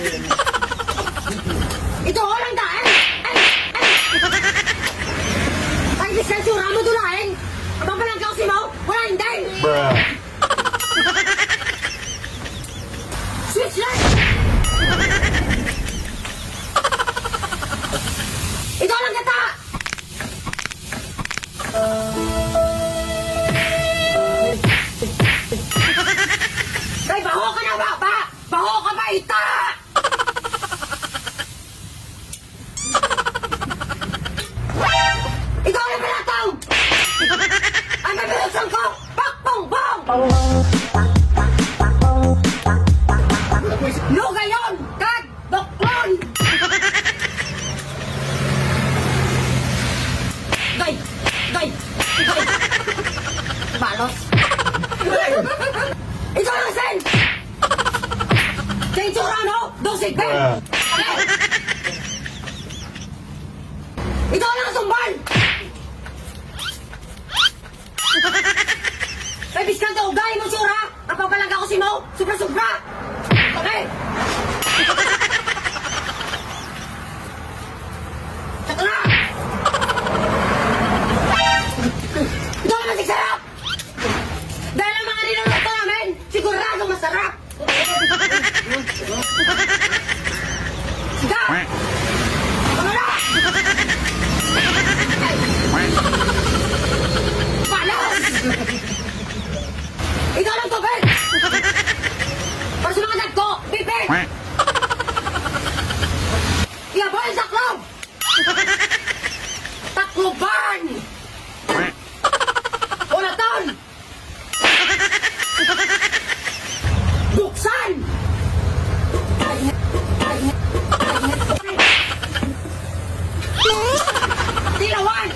Ito lang daan. Ay, biskan sura mo dulain. Mabalang ka si mo. Wala hindi. Bruh. Switch left. Ito lang kata. Ay, baho ka na ba? Baho ka ba, ita? Ikaw na balataw! Ang nabilusan ko! Pakpong bong! Lugayon! Kag! Doklon! Gay! Gay! Gay! Balos! Ikaw lang, Sen! Sen Churano! Dosig! Bruh. Ikaw lang, Sumbal! May biskan ka ugay mo, Sura! Ang papalag ako si Mo! Sobra-sobra! Okay! Sato na! Ito naman si Sarap! Dahil ang mga niluluto namin, sigurado masarap! Siga! Ano na? Palas! Ikaw lang tubig! Para sa mga dad ko, pipig! Iyaboy ang saklob! Takloban! Ulaton! Buksan! Tilawan!